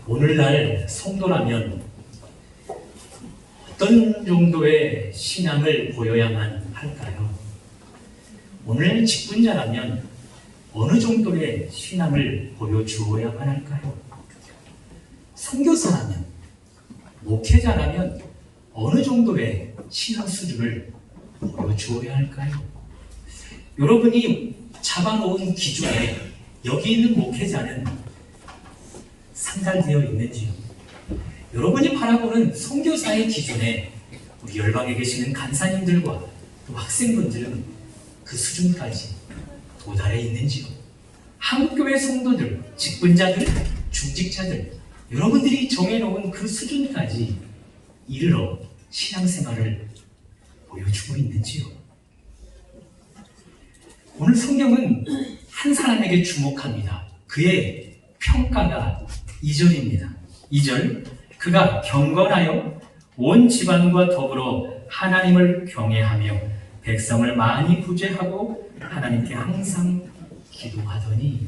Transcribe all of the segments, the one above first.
오늘날 성도라면 어떤 정도의 신앙을 보여야만 할까요? 오늘 직분자라면 어느 정도의 신앙을 보여주어야만 할까요? 선교사라면, 목회자라면 어느 정도의 신앙 수준을 보여주어야 할까요? 여러분이 잡아놓은 기준에 여기 있는 목회자는 상달되어 있는지요? 여러분이 바라보는 선교사의 기준에 우리 열방에 계시는 간사님들과 또 학생분들은 그 수준까지 도달해 있는지요? 한국교회 성도들, 직분자들, 중직자들, 여러분들이 정해놓은 그 수준까지 이르러 신앙생활을 보여주고 있는지요? 오늘 성경은 한 사람에게 주목합니다. 그의 평가가 2절입니다. 2절, 그가 경건하여 온 집안과 더불어 하나님을 경외하며 백성을 많이 구제하고 하나님께 항상 기도하더니.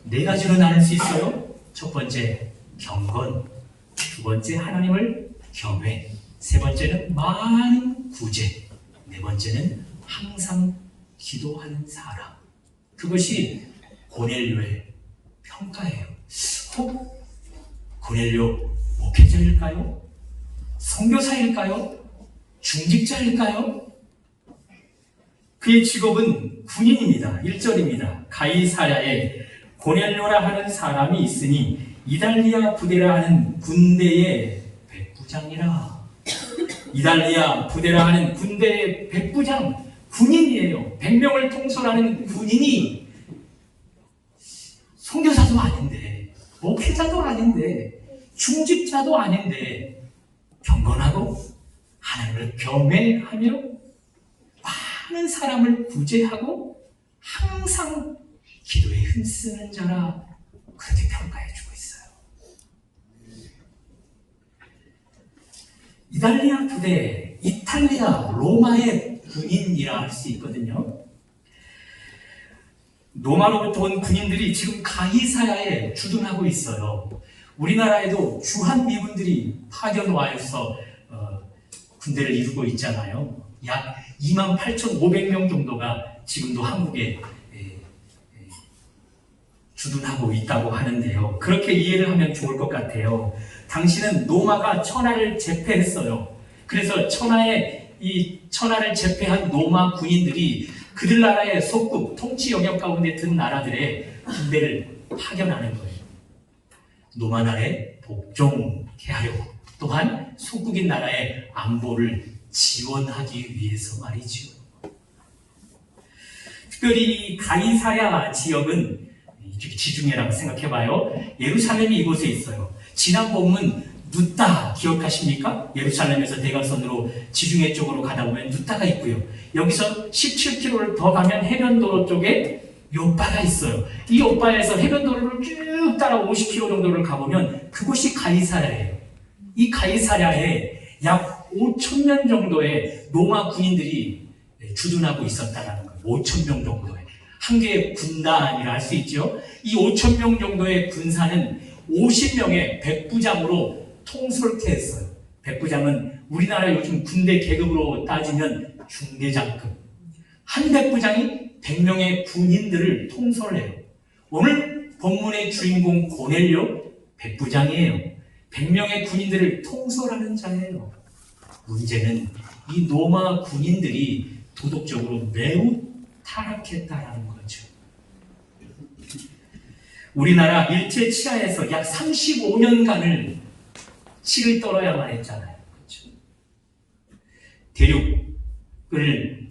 네 가지로 나눌 수 있어요. 첫 번째, 경건. 두 번째, 하나님을 경외. 세 번째는 많은 구제. 네 번째는 항상 기도하는 사람. 그것이 고넬료의 평가예요. 혹 고넬료 목회자일까요? 선교사일까요? 중직자일까요? 그의 직업은 군인입니다. 1절입니다. 가이사랴에 고넬료라 하는 사람이 있으니 이달리아 부대라 하는 군대의 백부장이라. 이달리아 부대라 하는 군대의 백부장, 군인이에요. 100명을 통솔하는 군인이 선교사도 아닌데, 목회자도 아닌데, 중직자도 아닌데 경건하고 하나님을 경외하며 많은 사람을 구제하고 항상 기도에 힘쓰는 자라, 그렇게 평가해주고 있어요. 이달리아 부대, 이탈리아, 로마의 군인이라 할 수 있거든요. 로마로부터 온 군인들이 지금 가이사랴에 주둔하고 있어요. 우리나라에도 주한미군들이 파견 와서 군대를 이루고 있잖아요. 약 28,500명 정도가 지금도 한국에 주둔하고 있다고 하는데요. 그렇게 이해를 하면 좋을 것 같아요. 당시는 로마가 천하를 제패했어요. 그래서 천하를 제패한 로마 군인들이 그들 나라의 속국, 통치 영역 가운데 든 나라들의 군대를 파견하는 거예요. 로마 나라에 복종케 하려고, 또한 속국인 나라의 안보를 지원하기 위해서 말이지요. 특별히 이 가이사랴 지역은 지중해라고 생각해봐요. 예루살렘이 이곳에 있어요. 지난 본문 누따 기억하십니까? 예루살렘에서 대각선으로 지중해 쪽으로 가다 보면 누따가 있고요. 여기서 17km를 더 가면 해변도로 쪽에 요바가 있어요. 이 요바에서 해변도로를 쭉 따라 50km 정도를 가보면 그곳이 가이사랴예요. 이 가이사랴에 약 5,000명 정도의 로마 군인들이 주둔하고 있었다는 거예요. 5,000명 정도의. 한 개의 군단이라 할 수 있죠. 이 5,000명 정도의 군사는 50명의 백부장으로 통솔케 했어요. 백부장은 우리나라 요즘 군대 계급으로 따지면 중대장급. 한 백부장이 100명의 군인들을 통솔해요. 오늘 본문의 주인공 고넬료 백부장이에요. 100명의 군인들을 통솔하는 자예요. 문제는 이 로마 군인들이 도덕적으로 매우 타락했다라는 거죠. 우리나라 일제 치하에서 약 35년간을 치를 떨어야만 했잖아요. 그렇죠? 대륙을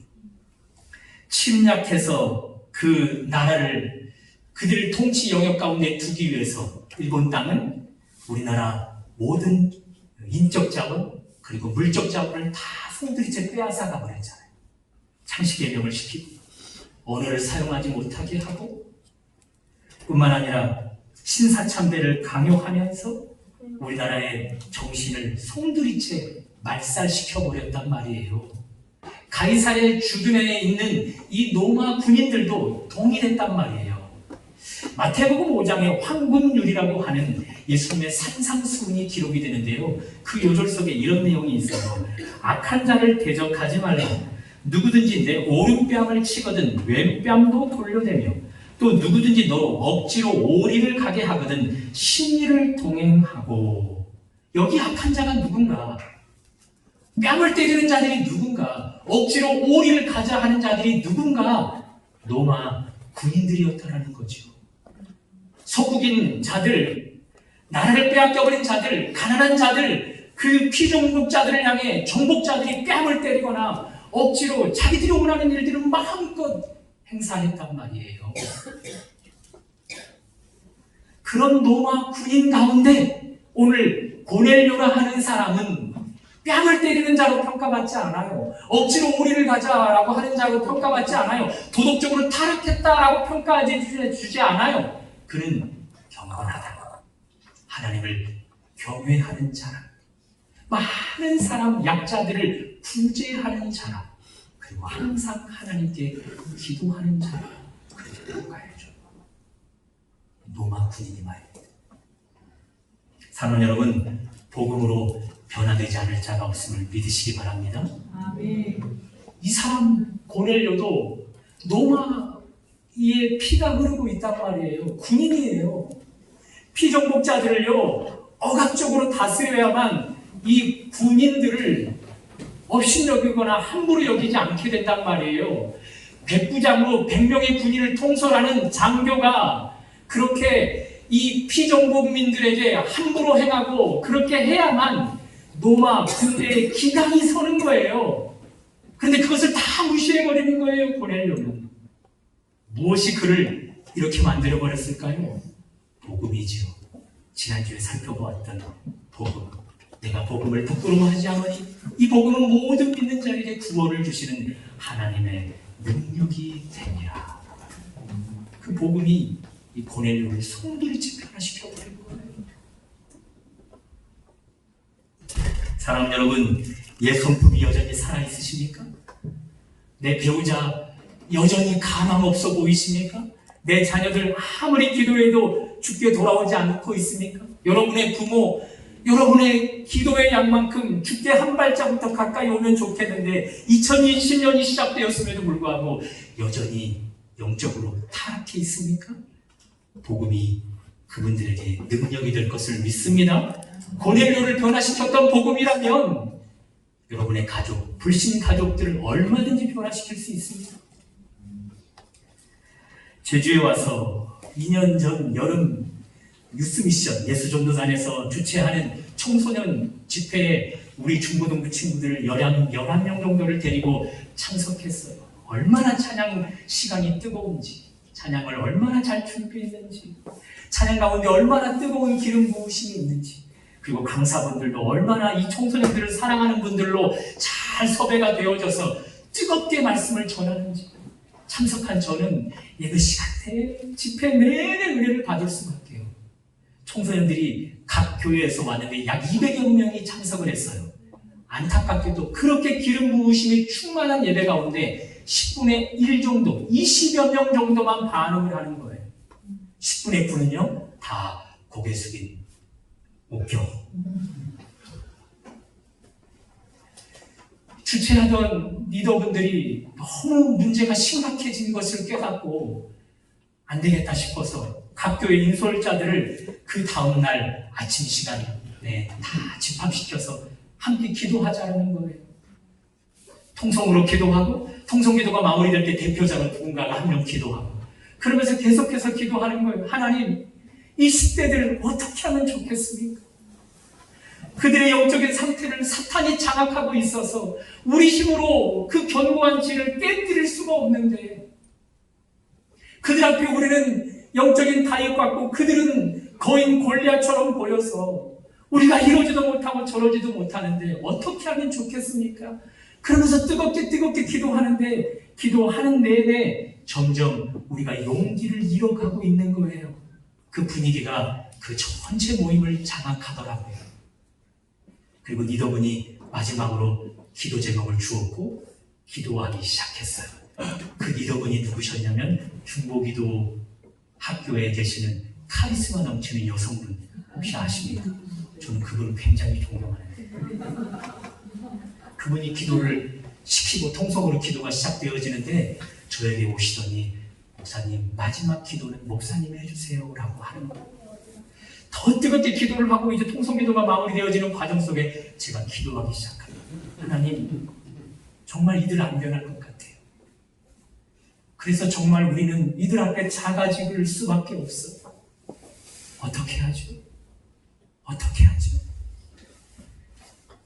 침략해서 그 나라를 그들 통치 영역 가운데 두기 위해서 일본 땅은 우리나라 모든 인적 자원 그리고 물적 자원을 다 송두리째 빼앗아 가버렸잖아요. 창씨개명을 시키고 언어를 사용하지 못하게 하고 뿐만 아니라 신사참배를 강요하면서 우리나라의 정신을 송두리째 말살시켜버렸단 말이에요. 가이사랴 주둔에 있는 이 로마 군인들도 동일했단 말이에요. 마태복음 5장에 황금률이라고 하는 예수님의 산상수훈이 기록이 되는데요. 그 요절 속에 이런 내용이 있어요. 악한 자를 대적하지 말라. 누구든지 내 오른뺨을 치거든 왼뺨도 돌려대며 또 누구든지 너 억지로 오리를 가게 하거든 신리를 동행하고. 여기 악한 자가 누군가? 뺨을 때리는 자들이 누군가? 억지로 오리를 가자 하는 자들이 누군가? 로마 군인들이었다라는 거죠. 서국인 자들, 나라를 빼앗겨버린 자들, 가난한 자들, 그 피정복자들을 향해 정복자들이 뺨을 때리거나 억지로 자기들이 원하는 일들을 마음껏 행사했단 말이에요. 그런 로마 군인 가운데 오늘 고넬료라 하는 사람은 뺨을 때리는 자로 평가받지 않아요. 억지로 오리를 가자라고 하는 자로 평가받지 않아요. 도덕적으로 타락했다라고 평가해주지 않아요. 그는 경건하다. 하나님을 경외하는 자라. 많은 사람 약자들을 구제하는 자라. 그리고 항상 하나님께 기도하는 자라. 그렇게 평가해줘. 로마 군인이 말입니다. 사랑 여러분, 복음으로 변화되지 않을 자가 없음을 믿으시기 바랍니다. 아멘. 이 사람 고넬료도 로마의 피가 흐르고 있단 말이에요. 군인이에요. 피정복자들을요 억압적으로 다스려야만 이 군인들을 업신여기거나 함부로 여기지 않게 된단 말이에요. 백부장으로 100명의 군인을 통솔하는 장교가 그렇게 이 피정복민들에게 함부로 행하고 그렇게 해야만 로마 군대의 기강이 서는 거예요. 그런데 그것을 다 무시해버리는 거예요. 고넬료는. 무엇이 그를 이렇게 만들어버렸을까요? 복음이지요. 지난주에 살펴보았던 복음. 내가 복음을 부끄러워하지 않으니 이 복음은 모든 믿는 자에게 구원을 주시는 하나님의 능력이 되니라. 그 복음이 이 고넬료를 송두리째 변화시켜버린 거예요. 사랑 여러분, 옛 성품이 여전히 살아있으십니까? 내 배우자 여전히 가망 없어 보이십니까? 내 자녀들 아무리 기도해도 주께 돌아오지 않고 있습니까? 여러분의 부모, 여러분의 기도의 양만큼 주께 한 발자국더 가까이 오면 좋겠는데 2020년이 시작되었음에도 불구하고 여전히 영적으로 타락해 있습니까? 복음이 그분들에게 능력이 될 것을 믿습니다. 고넬료를 변화시켰던 복음이라면 여러분의 가족, 불신 가족들을 얼마든지 변화시킬 수 있습니다. 제주에 와서 2년 전 여름 유스미션 예수전도단에서 주최하는 청소년 집회에 우리 중고등부 친구들 11명 정도를 데리고 참석했어요. 얼마나 찬양 시간이 뜨거운지, 찬양을 얼마나 잘 준비했는지, 찬양 가운데 얼마나 뜨거운 기름 부으심이 있는지, 그리고 강사분들도 얼마나 이 청소년들을 사랑하는 분들로 잘 섭외가 되어져서 뜨겁게 말씀을 전하는지 참석한 저는 그 시간 집회 내내 은혜를 받을 수밖에요. 청소년들이 각 교회에서 왔는데 약 200여 명이 참석을 했어요. 안타깝게도 그렇게 기름 부으심이 충만한 예배 가운데 10분의 1 정도, 20여 명 정도만 반응을 하는 거예요. 10분의 9는요, 다 고개 숙인 목격. 주최하던 리더분들이 너무 문제가 심각해진 것을 깨닫고 안 되겠다 싶어서 각 교회 인솔자들을 그 다음날 아침 시간에 다 집합시켜서 함께 기도하자는 거예요. 통성으로 기도하고 통성기도가 마무리될 때 대표자로 누군가가 한 명 기도하고 그러면서 계속해서 기도하는 거예요. 하나님, 이 10대들 어떻게 하면 좋겠습니까? 그들의 영적인 상태를 사탄이 장악하고 있어서 우리 힘으로 그 견고한 질을 깨뜨릴 수가 없는데 그들 앞에 우리는 영적인 다이어트 같고 그들은 거인 골리앗처럼 보여서 우리가 이러지도 못하고 저러지도 못하는데 어떻게 하면 좋겠습니까? 그러면서 뜨겁게 기도하는데 기도하는 내내 점점 우리가 용기를 잃어가고 있는 거예요. 그 분위기가 그 전체 모임을 장악하더라고요. 그리고 리더분이 마지막으로 기도 제목을 주었고 기도하기 시작했어요. 그 리더분이 누구셨냐면 중보기도 학교에 계시는 카리스마 넘치는 여성분 혹시 아십니까? 저는 그분을 굉장히 존경하는데 그분이 기도를 시키고 통성으로 기도가 시작되어지는데 저에게 오시더니 목사님 마지막 기도는 목사님이 해주세요 라고 하는 거예요. 더 뜨겁게 기도를 하고 이제 통성기도가 마무리되어지는 과정 속에 제가 기도하기 시작합니다. 하나님 정말 이들 안 변할 것 같아요. 그래서 정말 우리는 이들 앞에 작아질 수밖에 없어. 어떻게 하죠? 어떻게 하죠?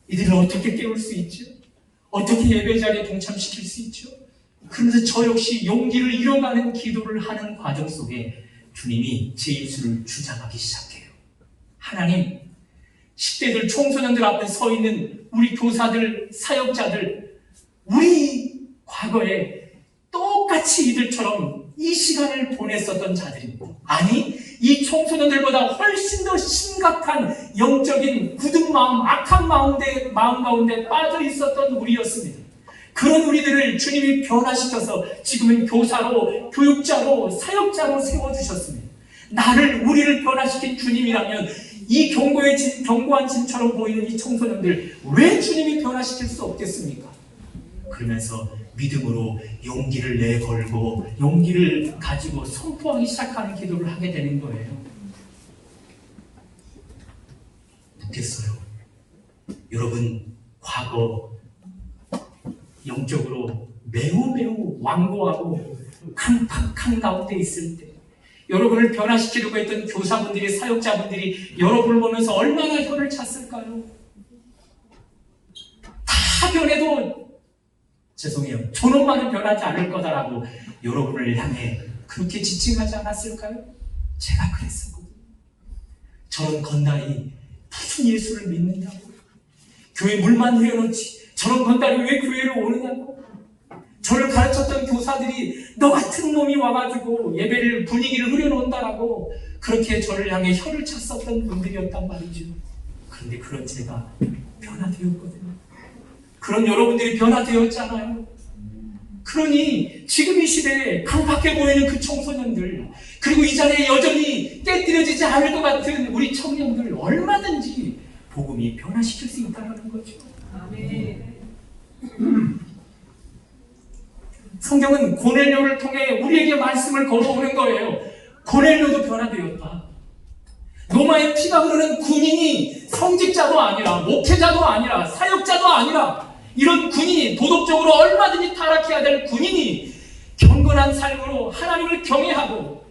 이들을 어떻게 깨울 수 있죠? 어떻게 예배 자리에 동참시킬 수 있죠? 그러면서 저 역시 용기를 잃어가는 기도를 하는 과정 속에 주님이 제 입술을 주장하기 시작해요. 하나님, 10대들 청소년들 앞에 서 있는 우리 교사들, 사역자들, 우리 과거에 똑같이 이들처럼 이 시간을 보냈었던 자들입니다. 아니, 이 청소년들보다 훨씬 더 심각한 영적인 굳은 마음, 악한 마음 가운데 빠져 있었던 우리였습니다. 그런 우리들을 주님이 변화시켜서 지금은 교사로, 교육자로, 사역자로 세워주셨습니다. 우리를 변화시킨 주님이라면 이 견고한 짐처럼 보이는 이 청소년들 왜 주님이 변화시킬 수 없겠습니까? 그러면서 믿음으로 용기를 내걸고 용기를 가지고 선포하기 시작하는 기도를 하게 되는 거예요. 묻겠어요. 여러분 과거 영적으로 매우 완고하고 강팍한 가운데 있을 때 여러분을 변화시키려고 했던 교사분들이, 사역자분들이 여러분을 보면서 얼마나 혀를 찼을까요? 다 변해도 죄송해요. 저놈만은 변하지 않을 거다라고 여러분을 향해 그렇게 지칭하지 않았을까요? 제가 그랬었거든요. 저런 건달이 무슨 예수를 믿는다고? 교회 물만 흐려놓지 저런 건달이 왜 교회로 오느냐고? 저를 가르쳤던 교사들이 너 같은 놈이 와가지고 예배를 분위기를 흐려놓는다라고 그렇게 저를 향해 혀를 찼었던 분들이었단 말이죠. 그런데 그런 제가 변화되었거든요. 그런 여러분들이 변화되었잖아요. 그러니 지금 이 시대에 강팍해 보이는 그 청소년들, 그리고 이 자리에 여전히 깨뜨려지지 않을 것 같은 우리 청년들 얼마든지 복음이 변화시킬 수 있다는 거죠. 아멘. 성경은 고넬료를 통해 우리에게 말씀을 걸어오는 거예요. 고넬료도 변화되었다. 로마의 피가 흐르는 군인이 성직자도 아니라 목회자도 아니라 사역자도 아니라 이런 군인이 도덕적으로 얼마든지 타락해야 될 군인이 경건한 삶으로 하나님을 경외하고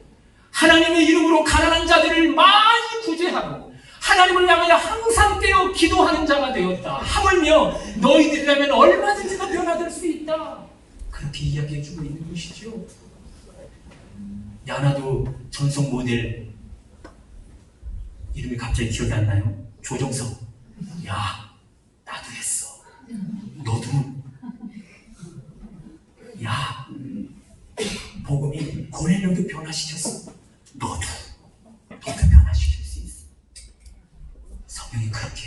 하나님의 이름으로 가난한 자들을 많이 구제하고 하나님을 향하여 항상 깨어 기도하는 자가 되었다. 하물며 너희들이라면 얼마든지 더 변화될 수 있다. 그렇게 이야기해주고 있는 것이죠. 야나도 전속 모델 이름이 갑자기 기억이 안 나요? 조정석. 야, 나도 했어. 너도. 야, 복음이 고넬료도 변화시켰어. 너도 변화시킬 수 있어. 성경이 그렇게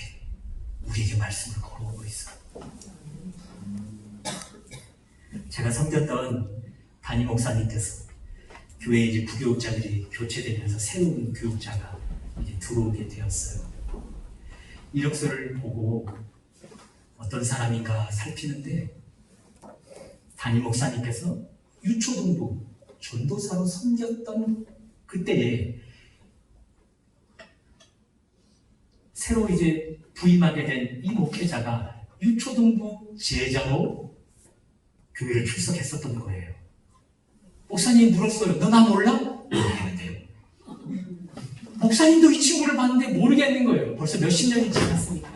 우리에게 말씀을 걸어오고 있어. 제가 섬겼던 담임 목사님께서 교회에 이제 부교육자들이 교체되면서 새로운 교육자가 이제 들어오게 되었어요. 이력서를 보고 어떤 사람인가 살피는데 담임 목사님께서 유초등부 전도사로 섬겼던 그때에 새로 이제 부임하게 된 이 목회자가 유초등부 제자로 교회를 출석했었던 거예요. 목사님 물었어요. 너 나 몰라? 모르겠는데요. 목사님도 이 친구를 봤는데 모르겠는 거예요. 벌써 몇십 년이 지났으니까.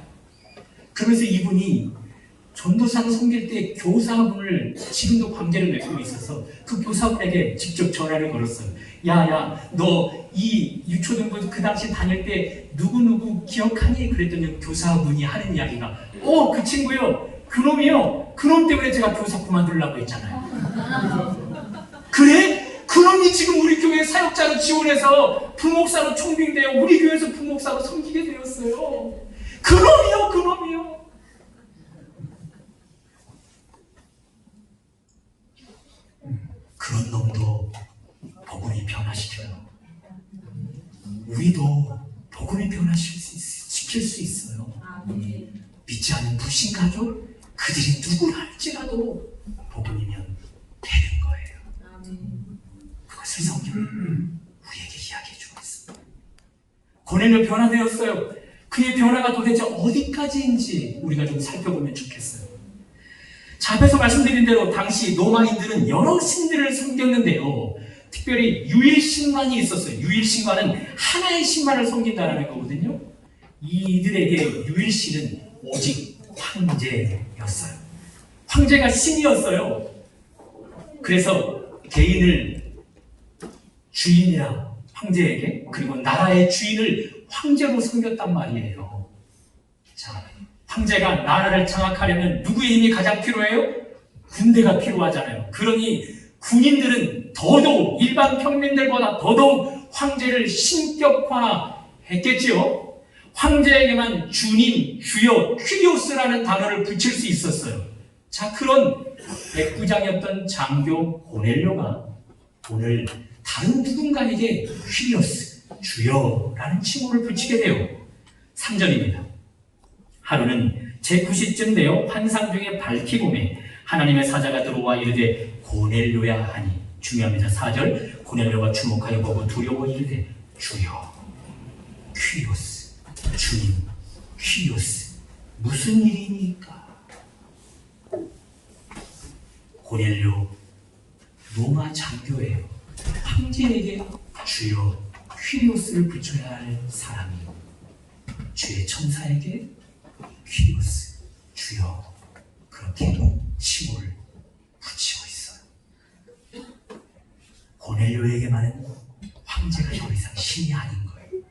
그러면서 이분이 전도사로 섬길 때 교사분을 지금도 관계를 맺고 있어서 그 교사분에게 직접 전화를 걸었어요. 야, 너 이 유초등부 그 당시 다닐 때 누구누구 기억하니? 그랬더니 교사분이 하는 이야기가 그 친구요. 그놈이요. 그놈 때문에 제가 교사 그만두려고 했잖아요. 그래? 그놈이 지금 우리 교회 사역자로 지원해서 부목사로 총빙되어 우리 교회에서 부목사로 섬기게 되었어요. 그놈이요. 그런 놈도 복음이 변화시켜요. 우리도 복음이 변화시킬 수 있어요. 믿지 않는 불신 가족, 그들이 누구라 할지라도 복음이면 되는 거예요. 그것을 성경이 우리에게 이야기해주고 있습니다. 고넬료 변화되었어요. 그의 변화가 도대체 어디까지인지 우리가 좀 살펴보면 좋겠어요. 자, 앞에서 말씀드린 대로 당시 로마인들은 여러 신들을 섬겼는데요. 특별히 유일신만이 있었어요. 유일신만은 하나의 신만을 섬긴다는 거거든요. 이들에게 유일신은 오직 황제였어요. 황제가 신이었어요. 그래서 개인을 주인이라 황제에게, 그리고 나라의 주인을 황제로 섬겼단 말이에요. 자, 황제가 나라를 장악하려면 누구의 힘이 가장 필요해요? 군대가 필요하잖아요. 그러니 군인들은 더더욱 일반 평민들보다 더더욱 황제를 신격화했겠지요. 황제에게만 주님, 주여, 퀴리오스라는 단어를 붙일 수 있었어요. 자, 그런 백부장이었던 장교 고넬료가 오늘 다른 누군가에게 퀴리오스, 주여라는 칭호를 붙이게 돼요. 3절입니다. 하루는 제9시쯤 되어 환상 중에 밝히 보매 하나님의 사자가 들어와 이르되 고넬료야 하니, 중요합니다. 4절, 고넬료가 주목하여 보고 두려워 이르되 주여, 퀴리오스, 주님, 퀴리오스, 무슨 일입니까? 고넬료 로마 장교예요. 황제에게 주여, 퀴리오스를 붙여야 할 사람이 주의 천사에게 퀴리오스, 주여, 그렇게 칭호를 붙이고 있어요. 고넬료에게만은 황제가 더 이상 신이 아닌 거예요.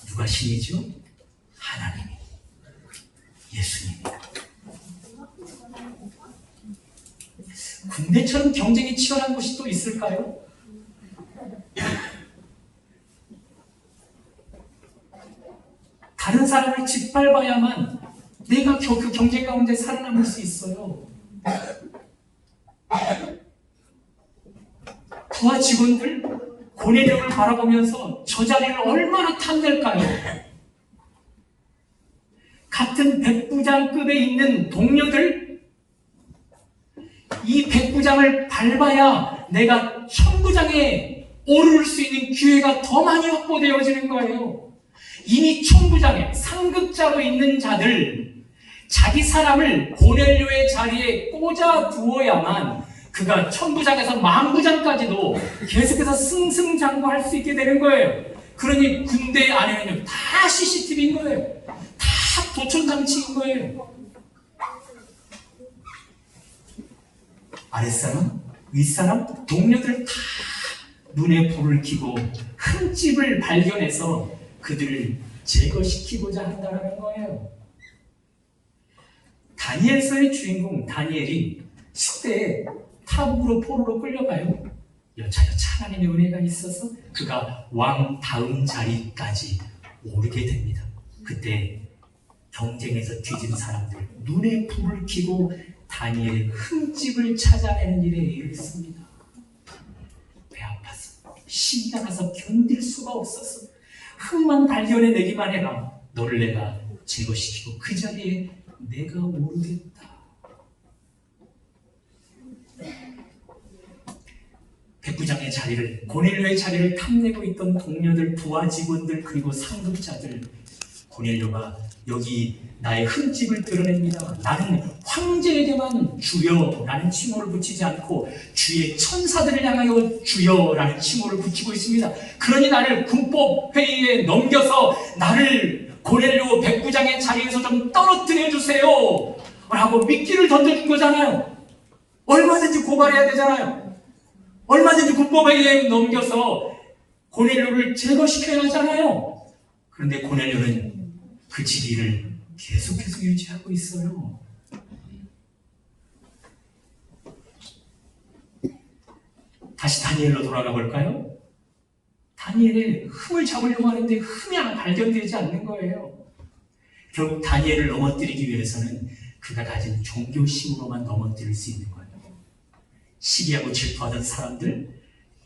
누가 신이죠? 하나님이, 예수님입니다. 군대처럼 경쟁이 치열한 곳이 또 있을까요? 다른 사람을 짓밟아야만 내가 그 경쟁 가운데 살아남을 수 있어요. 부하 직원들 고넬료를 바라보면서 저 자리를 얼마나 탐낼까요? 같은 백부장급에 있는 동료들, 이 백부장을 밟아야 내가 천부장에 오를 수 있는 기회가 더 많이 확보되어지는 거예요. 이미 천부장에 상급자로 있는 자들, 자기 사람을 고넬료의 자리에 꽂아 두어야만 그가 천부장에서 만부장까지도 계속해서 승승장구할 수 있게 되는 거예요. 그러니 군대 안에는 다 CCTV인 거예요. 다 도청장치인 거예요. 아랫사람, 윗사람, 동료들 다 눈에 불을 켜고 흠집을 발견해서 그들을 제거시키고자 한다는 거예요. 다니엘서의 주인공 다니엘이 10대에 타국으로 포로로 끌려가요. 여차여차 하나님의 은혜가 있어서 그가 왕 다음 자리까지 오르게 됩니다. 그때 경쟁에서 뒤진 사람들 눈에 불을 켜고 다니엘의 흠집을 찾아내는 일에 이르렀습니다. 배 아파서 신이 나서 견딜 수가 없어서 흠만 발견해내기만 해라. 너를 내가 제거시키고 그 자리에 내가 오르겠다. 백부장의 자리를, 고넬료의 자리를 탐내고 있던 동료들, 부하 직원들, 그리고 상급자들, 고넬료가 여기 나의 흠집을 드러냅니다. 나는 황제에게만 주여라는 칭호를 붙이지 않고 주의 천사들을 향하여 주여라는 칭호를 붙이고 있습니다. 그러니 나를 군법회의에 넘겨서 나를 고넬료 백부장의 자리에서 좀 떨어뜨려 주세요 라고 미끼를 던져준 거잖아요. 얼마든지 고발해야 되잖아요. 얼마든지 군법회의에 넘겨서 고넬료를 제거시켜야 하잖아요. 그런데 고넬료는 그 지위를 계속해서 유지하고 있어요. 다시 다니엘로 돌아가 볼까요? 다니엘의 흠을 잡으려고 하는데 흠이 발견되지 않는 거예요. 결국 다니엘을 넘어뜨리기 위해서는 그가 가진 종교심으로만 넘어뜨릴 수 있는 거예요. 시기하고 질투하던 사람들,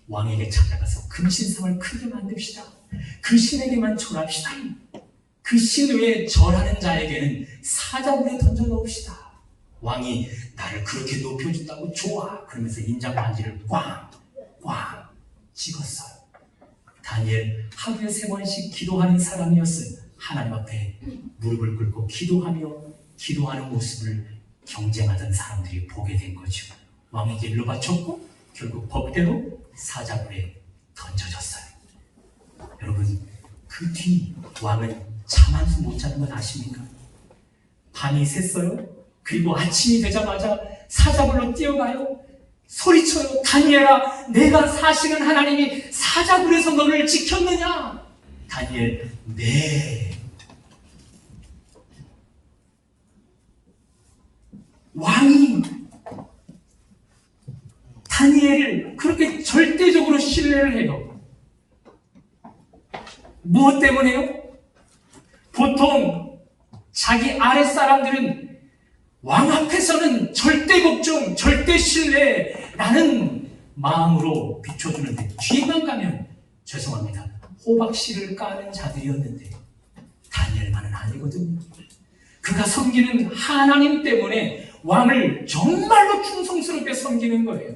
왕에게 찾아가서 금신상을 크게 만듭시다. 그 신에게만 절합시다. 그 신 외에 절하는 자에게는 사자굴에 던져 넣읍시다. 왕이 나를 그렇게 높여준다고 좋아. 그러면서 인장 반지를 꽝 찍었어요. 다니엘 하루에 3번씩 기도하는 사람이었어요. 하나님 앞에 무릎을 꿇고 기도하는 모습을 경쟁하던 사람들이 보게 된 거죠. 왕에게 일로 바쳤고 결국 법대로 사자굴에 던져졌어요. 여러분, 그 뒤 왕은 잠 한숨 못 자는 건 아십니까? 밤이 샜어요. 그리고 아침이 되자마자 사자굴로 뛰어가요. 소리쳐요. 다니엘아, 내가 사시는 하나님이 사자굴에서 너를 지켰느냐? 다니엘, 네. 왕이 다니엘을 그렇게 절대적으로 신뢰를 해요. 무엇 때문에요? 보통 자기 아랫사람들은 왕 앞에서는 절대 복종, 절대 신뢰라는 마음으로 비춰주는데 뒤에만 가면 죄송합니다. 호박씨를 까는 자들이었는데 다니엘만은 아니거든요. 그가 섬기는 하나님 때문에 왕을 정말로 충성스럽게 섬기는 거예요.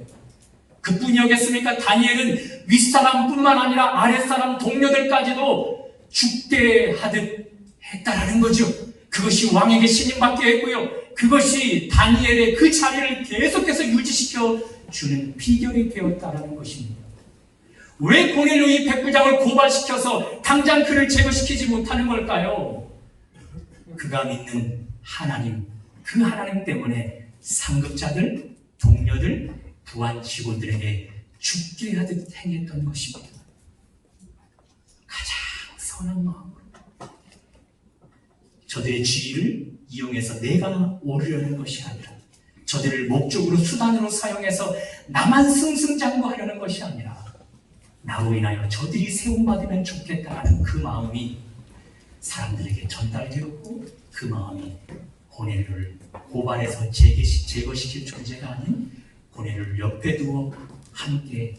그뿐이었겠습니까? 다니엘은 윗사람뿐만 아니라 아랫사람 동료들까지도 죽게 하듯 했다라는 거죠. 그것이 왕에게 신임받게 했고요. 그것이 다니엘의 그 자리를 계속해서 유지시켜 주는 비결이 되었다라는 것입니다. 왜 고넬료이 백부장을 고발시켜서 당장 그를 제거시키지 못하는 걸까요? 그가 믿는 하나님, 그 하나님 때문에 상급자들, 동료들, 부한 직원들에게 죽게 하듯 행했던 것입니다. 가장 선한 마음으로 저들의 지위를 이용해서 내가 오르려는 것이 아니라, 저들을 목적으로 수단으로 사용해서 나만 승승장구하려는 것이 아니라 나로 인하여 저들이 세움받으면 좋겠다라는 그 마음이 사람들에게 전달되었고, 그 마음이 고넬료를 고발해서 제거시킬 존재가 아닌 고넬료를 옆에 두어 함께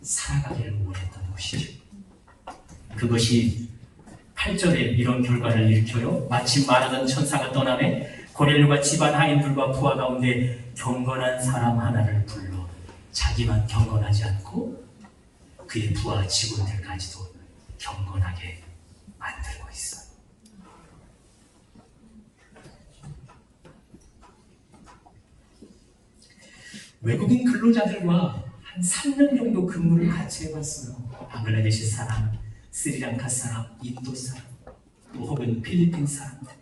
살아가기를 원했던 것이죠. 그것이 8절에 이런 결과를 일으켜요. 마침 말하던 천사가 떠나매 고넬료가 집안 하인들과 부하 가운데 경건한 사람 하나를 불러 자기만 경건하지 않고 그의 부하 직원들까지도 경건하게 만들고 있어요. 외국인 근로자들과 한 3년 정도 근무를 같이 해봤어요. 방글라데시 사람, 스리랑카 사람, 인도 사람, 또 혹은 필리핀 사람들.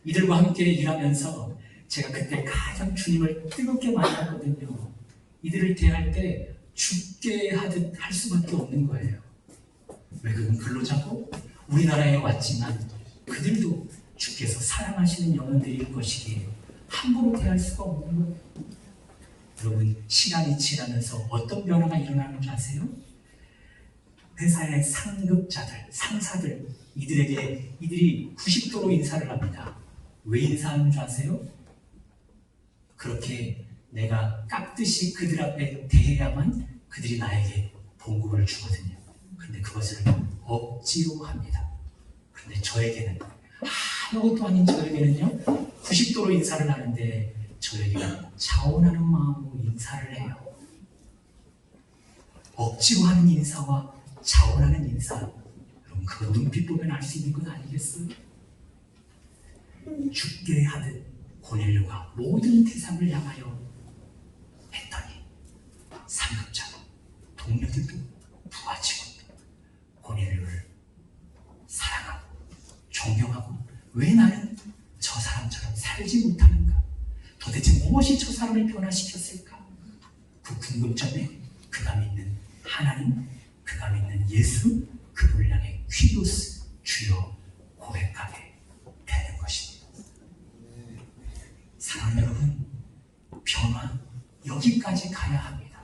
이들과 함께 일하면서 제가 그때 가장 주님을 뜨겁게 만났거든요. 이들을 대할 때 죽게 하듯 할 수밖에 없는 거예요. 외국인 근로자고 우리나라에 왔지만 그들도 주께서 사랑하시는 영혼들일 것이기에 함부로 대할 수가 없는 거예요. 여러분, 시간이 지나면서 어떤 변화가 일어나는 줄 아세요? 회사의 상급자들, 상사들, 이들이 90도로 인사를 합니다. 왜 인사하는 줄 아세요? 그렇게 내가 깍듯이 그들 앞에 대해야만 그들이 나에게 봉급을 주거든요. 그런데 그것을 억지로 합니다. 그런데 저에게는, 아무것도 아닌 저에게는요, 90도로 인사를 하는데 저에게는 자원하는 마음으로 인사를 해요. 억지로 하는 인사와 자원하는 인사, 여러분 그거 눈빛 보면 알 수 있는 건 아니겠어요? 죽게 하듯 고넬료가 모든 대상을 향하여 했더니 상급자, 동료들도 부하 직원도 고넬료를 사랑하고 존경하고, 왜 나는 저 사람처럼 살지 못하는가? 도대체 무엇이 저 사람을 변화시켰을까? 그 궁금점에 그가 믿는 하나님, 그가 믿는 예수, 그분을 향해 퀴리오스 주여 고백하게 되는 것입니다. 사랑하는 여러분, 변화 여기까지 가야 합니다.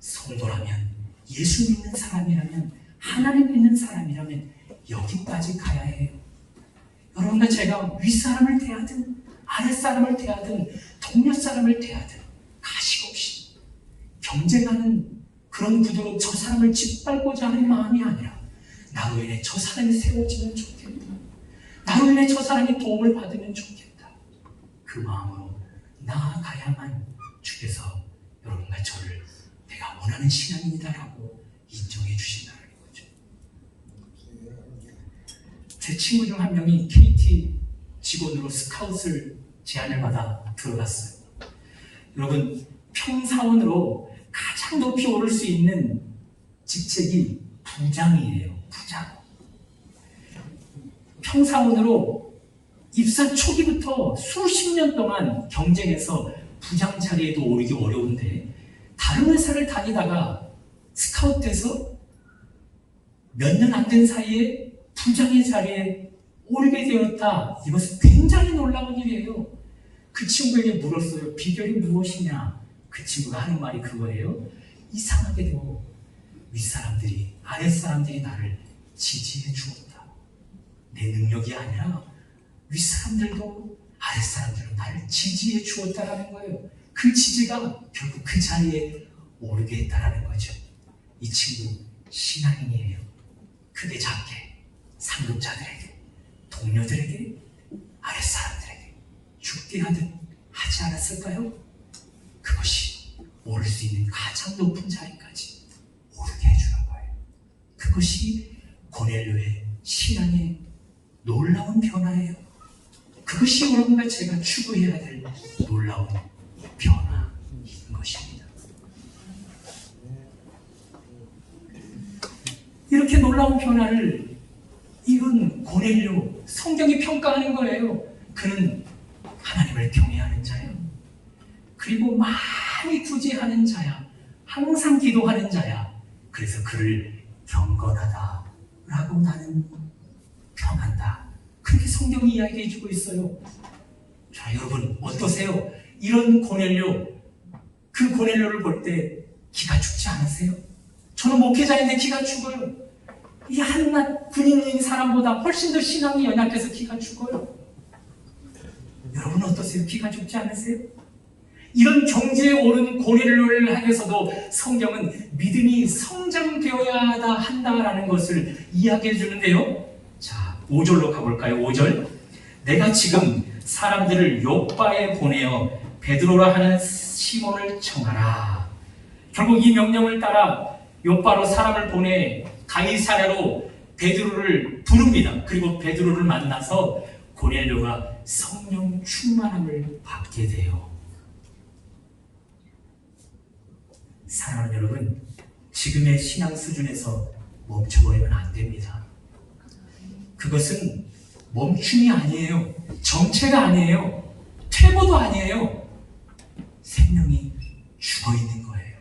성도라면, 예수 믿는 사람이라면, 하나님 믿는 사람이라면 여기까지 가야 해요. 여러분과 제가 윗사람을 대하든 아랫사람을 대하든 동료 사람을 대하든 가식 없이 경쟁하는 그런 구도로 저 사람을 짓밟고자 하는 마음이 아니라 나로 인해 저 사람이 세워지면 좋겠다. 나로 인해 저 사람이 도움을 받으면 좋겠다. 그 마음으로 나아가야만 주께서 여러분과 저를 내가 원하는 신앙인이다라고 인정해 주신다는 거죠. 제 친구 중 한 명이 KT 직원으로 스카웃을 제안을 받아 들어갔어요. 여러분, 평사원으로 가장 높이 오를 수 있는 직책이 부장이에요. 부장. 평사원으로 입사 초기부터 수십 년 동안 경쟁해서 부장 자리에도 오르기 어려운데 다른 회사를 다니다가 스카웃돼서 몇 년 안 된 사이에 부장의 자리에 오르게 되었다. 이것은 굉장히 놀라운 일이에요. 그 친구에게 물었어요. 비결이 무엇이냐? 그 친구가 하는 말이 그거예요. 이상하게도 윗사람들이, 아랫사람들이 나를 지지해 주었다. 내 능력이 아니라 윗사람들도 아랫사람들은 나를 지지해 주었다라는 거예요. 그 지지가 결국 그 자리에 오르게 했다라는 거죠. 이 친구 신앙인이에요. 크게 작게 상급자들에게, 동료들에게, 아랫사람들에게 죽게 하듯 하지 않았을까요? 그것이 오를 수 있는 가장 높은 자리까지 오르게 해주는 거예요. 그것이 고넬료의 신앙의 놀라운 변화예요. 그것이 여러분과 제가 추구해야 될 놀라운 변화인 것입니다. 이렇게 놀라운 변화를 이건 고넬료, 성경이 평가하는 거예요. 그는 하나님을 경외하는 자예요. 그리고 많이 구제하는 자야. 항상 기도하는 자야. 그래서 그를 경건하다라고 나는 평한다. 그렇게 성경이 이야기해주고 있어요. 자, 여러분 어떠세요? 이런 고넬료, 그 고넬료를 볼 때 기가 죽지 않으세요? 저는 목회자인데 기가 죽어요. 이 한낱 군인인 사람보다 훨씬 더 신앙이 연약해서 기가 죽어요. 여러분 어떠세요? 기가 죽지 않으세요? 이런 경지에 오른 고넬료를 향해서도 성경은 믿음이 성장되어야 한다라는 것을 이야기해 주는데요. 자, 5절로 가볼까요? 5절. 내가 지금 사람들을 요빠에 보내어 베드로라 하는 시몬을 청하라. 결국 이 명령을 따라 요빠로 사람을 보내 가이사랴로 베드로를 부릅니다. 그리고 베드로를 만나서 고넬료가 성령 충만함을 받게 돼요. 사랑하는 여러분, 지금의 신앙 수준에서 멈춰버리면 안 됩니다. 그것은 멈춤이 아니에요. 정체가 아니에요. 퇴보도 아니에요. 생명이 죽어있는 거예요.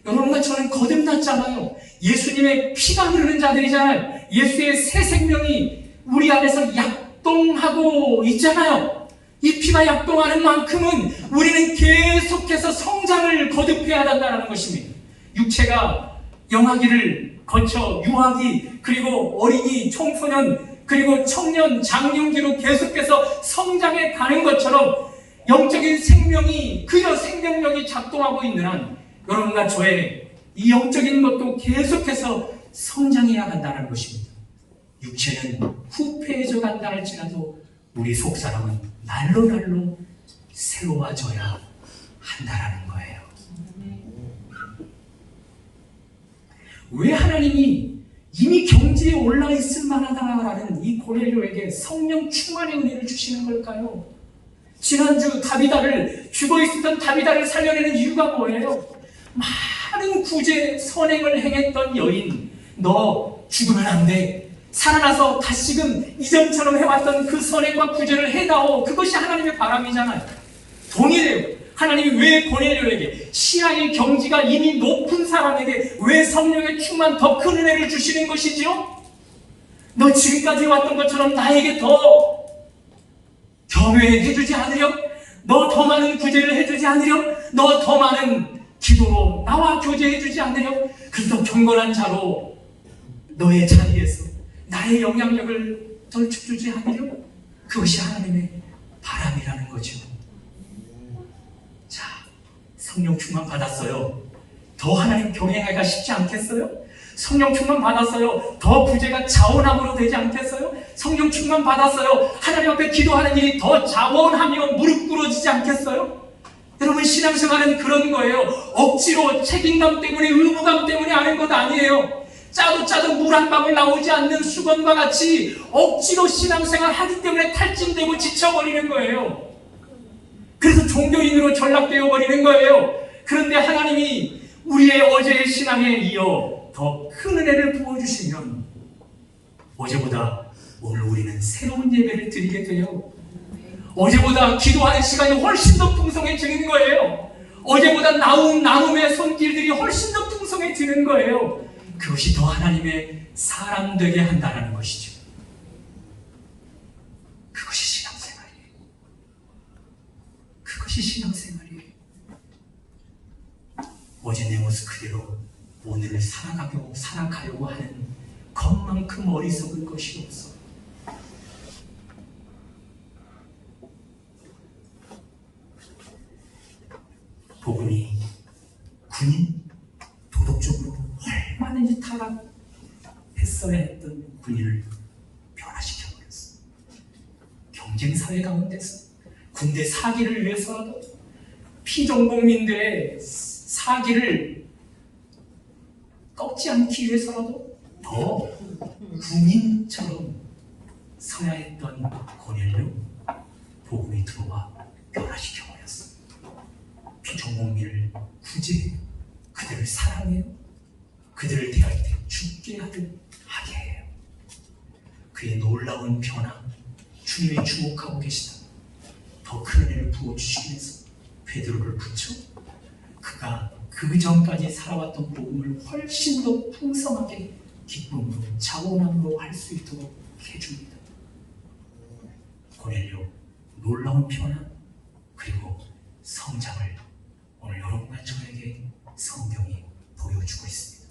여러분과 저는 거듭났잖아요. 예수님의 피가 흐르는 자들이잖아요. 예수의 새 생명이 우리 안에서 약동하고 있잖아요. 이 피가 약동하는 만큼은 우리는 계속해서 성장을 거듭해야 한다는 것입니다. 육체가 영아기를 거쳐 유아기, 그리고 어린이, 청소년, 그리고 청년, 장년기로 계속해서 성장해 가는 것처럼 영적인 생명이, 그여 생명력이 작동하고 있는 한 여러분과 저의 이 영적인 것도 계속해서 성장해야 한다는 것입니다. 육체는 후패해져 간다 할지라도 우리 속사람은 날로 새로워져야 한다라는 거예요. 왜 하나님이 이미 경지에 올라 있을 만하다라는 이 고넬료에게 성령 충만의 은혜를 주시는 걸까요? 지난주 다비다를, 죽어있었던 다비다를 살려내는 이유가 뭐예요? 많은 구제 선행을 행했던 여인, 너 죽으면 안 돼. 살아나서 다시금 이전처럼 해왔던 그 선행과 구제를 해다오. 그것이 하나님의 바람이잖아요. 동일해요. 하나님이 왜 고넬료에게, 신앙의 경지가 이미 높은 사람에게 왜 성령의 충만 더 큰 은혜를 주시는 것이지요? 너 지금까지 왔던 것처럼 나에게 더 경외해주지 않으려? 너 더 많은 구제를 해주지 않으려? 너 더 많은 기도로 나와 교제해주지 않으려? 그래서 경건한 자로 너의 자리에서 나의 영향력을 덜쳐주지 않으려? 그것이 하나님의 바람이라는 거죠. 자, 성령 충만 받았어요. 더 하나님 경외하기가 쉽지 않겠어요? 성령 충만 받았어요. 더 구제가 자원함으로 되지 않겠어요? 성령 충만 받았어요. 하나님 앞에 기도하는 일이 더 자원하며 무릎 꿇어지지 않겠어요? 여러분, 신앙생활은 그런 거예요. 억지로 책임감 때문에, 의무감 때문에 하는 것 아니에요. 짜도 물 한 방울 나오지 않는 수건과 같이 억지로 신앙생활 하기 때문에 탈진되고 지쳐버리는 거예요. 그래서 종교인으로 전락되어 버리는 거예요. 그런데 하나님이 우리의 어제의 신앙에 이어 더 큰 은혜를 부어주시면 어제보다 오늘 우리는 새로운 예배를 드리게 돼요. 어제보다 기도하는 시간이 훨씬 더 풍성해지는 거예요. 어제보다 나눔의 손길들이 훨씬 더 풍성해지는 거예요. 그것이 더 하나님의 사람 되게 한다는 것이죠. 그것이 신앙생활이에요. 그것이 신앙생활이에요. 어제 내 모습 그대로 오늘을 살아가려고 하는 것만큼 어리석은 것이 없어. 복음이 군인, 도덕적으로 얼마든지 타락했어야 했던 군인을 변화시켜버렸어. 경쟁사회 가운데서 군대 사기를 위해서라도 피정복민들의 사기를 꺾지 않기 위해서라도 더 군인처럼 서야 했던 고넬료, 복음이 들어와 변화시켜버렸어. 피정복민을 구제해요. 그들을 사랑해요. 그들을 대할 때 죽게 하게 해요. 그의 놀라운 변화, 주님이 주목하고 계시다. 더 큰 은혜를 부어주시기 위해서 베드로를 붙여 그가 그 전까지 살아왔던 복음을 훨씬 더 풍성하게 기쁨으로 자원함으로 할 수 있도록 해줍니다. 고넬료 놀라운 변화 그리고 성장을 오늘 여러분과 저에게 성경이 보여주고 있습니다.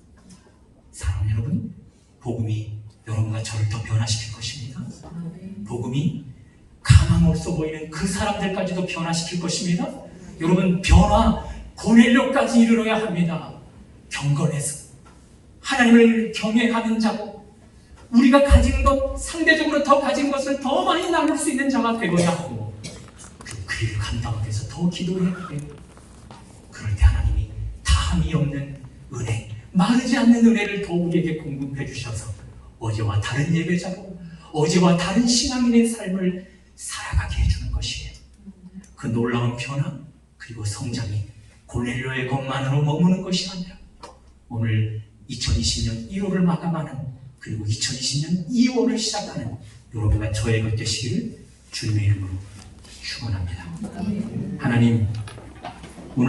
사랑하는 여러분, 복음이 여러분과 저를 더 변화시킬 것입니다. 복음이 가망 없어 보이는 그 사람들까지도 변화시킬 것입니다. 여러분, 변화 고넬료까지 이르러야 합니다. 경건해서 하나님을 경외하는 자고 우리가 가진 것, 상대적으로 더 가진 것을 더 많이 나눌 수 있는 자가 되고자 하고 그 일을 감당하기 위해서 더 기도해야 해요. 그럴 때 하나님이 다함이 없는 은혜, 마르지 않는 은혜를 더 우리에게 공급해 주셔서 어제와 다른 예배자고 어제와 다른 신앙인의 삶을 살아가게 해주는 것이에요. 그 놀라운 변화 그리고 성장이 고넬료의 것만으로 머무는 것이 아니라 오늘 2020년 1월을 마감하는 그리고 2020년 2월을 시작하는 여러분과 저의 것 되시기를 주님의 이름으로 축원합니다. 하나님,